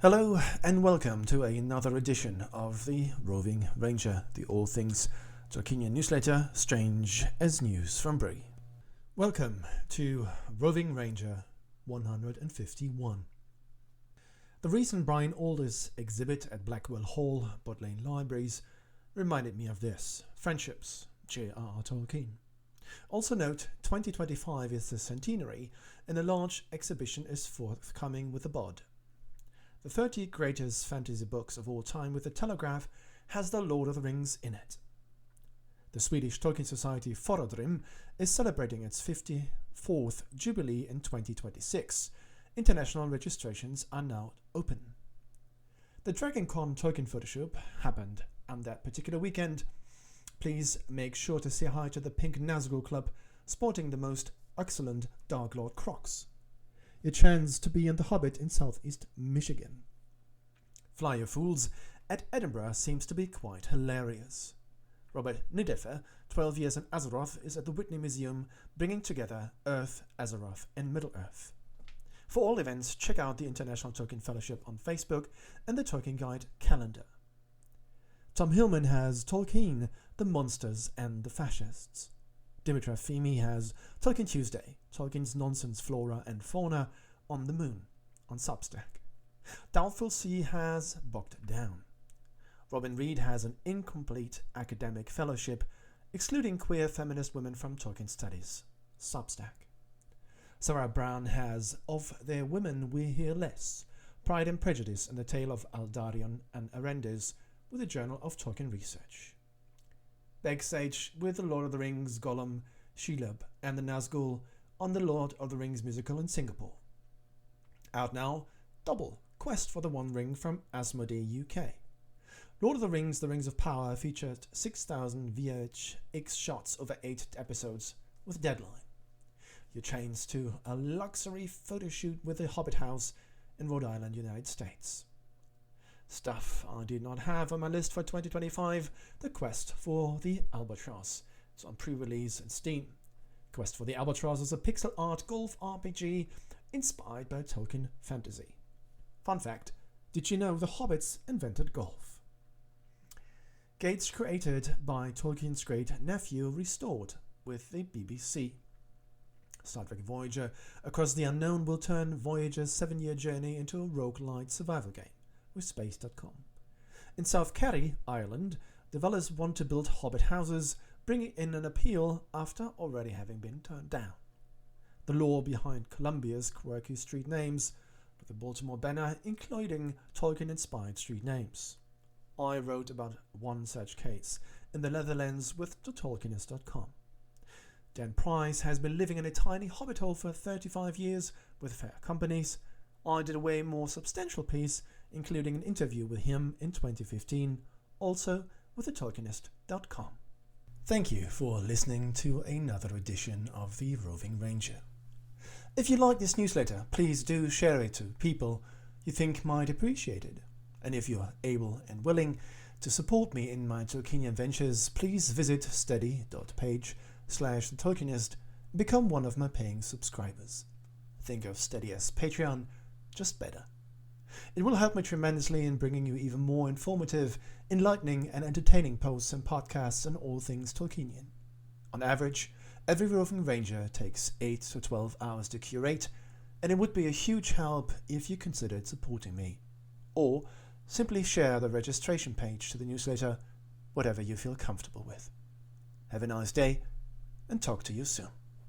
Hello and welcome to another edition of the Roving Ranger, the all things Tolkienian newsletter, strange as news from Brie. Welcome to Roving Ranger 151. The recent Brian Aldiss exhibit at Blackwell Hall, Bodleian Libraries, reminded me of this: friendships, J.R.R. Tolkien. Also note, 2025 is the centenary, and a large exhibition is forthcoming with the bod. The 30 greatest fantasy books of all time with the Telegraph has The Lord of the Rings in it. The Swedish Tolkien Society Forodrim is celebrating its 54th Jubilee in 2026. International registrations are now open. The DragonCon Tolkien Photoshop happened on that particular weekend. Please make sure to say hi to the Pink Nazgul Club sporting the most excellent Dark Lord Crocs. Your chance to be in The Hobbit in southeast Michigan. Fly Your Fools at Edinburgh seems to be quite hilarious. Robert Nidefer, 12 years in Azeroth, is at the Whitney Museum bringing together Earth, Azeroth and Middle-earth. For all events, check out the International Tolkien Fellowship on Facebook and the Tolkien Guide calendar. Tom Hillman has Tolkien, the Monsters and the Fascists. Dimitra Fimi has Tolkien Tuesday, Tolkien's Nonsense Flora and Fauna on the Moon, on Substack. Doubtful Sea has Bogged Down. Robin Reed has an incomplete academic fellowship, excluding queer feminist women from Tolkien Studies, Substack. Sarah Brown has Of Their Women We Hear Less, Pride and Prejudice and the Tale of Aldarion and Arendes, with the Journal of Tolkien Research. Backstage with The Lord of the Rings, Gollum, Shelob and the Nazgul on the Lord of the Rings musical in Singapore. Out now, Double, Quest for the One Ring from Asmodee UK. Lord of the Rings of Power featured 6,000 VHX shots over 8 episodes with deadline. Your chance to a luxury photo shoot with the Hobbit House in Rhode Island, United States. Stuff I did not have on my list for 2025, The Quest for the Albatross. It's on pre-release in Steam. Quest for the Albatross is a pixel art golf RPG inspired by Tolkien fantasy. Fun fact, did you know the Hobbits invented golf? Gates created by Tolkien's great nephew restored with the BBC. Star Trek Voyager Across the Unknown will turn Voyager's 7-year journey into a roguelite survival game with Space.com. In South Kerry, Ireland, developers want to build hobbit houses, bringing in an appeal after already having been turned down. The lore behind Columbia's quirky street names, with the Baltimore banner including Tolkien-inspired street names. I wrote about one such case in the Netherlands with thetolkienist.com. Dan Price has been living in a tiny hobbit hole for 35 years with fair companies. I did a way more substantial piece, including an interview with him in 2015, also with thetolkienist.com. Thank you for listening to another edition of the Roving Ranger. If you like this newsletter, please do share it to people you think might appreciate it. And if you are able and willing to support me in my Tolkienian ventures, please visit steady.page/thetolkienist and become one of my paying subscribers. Think of Steady as Patreon, just better. It will help me tremendously in bringing you even more informative, enlightening and entertaining posts and podcasts on all things Tolkienian. On average, every Roving Ranger takes 8 to 12 hours to curate, and it would be a huge help if you considered supporting me. Or simply share the registration page to the newsletter, whatever you feel comfortable with. Have a nice day, and talk to you soon.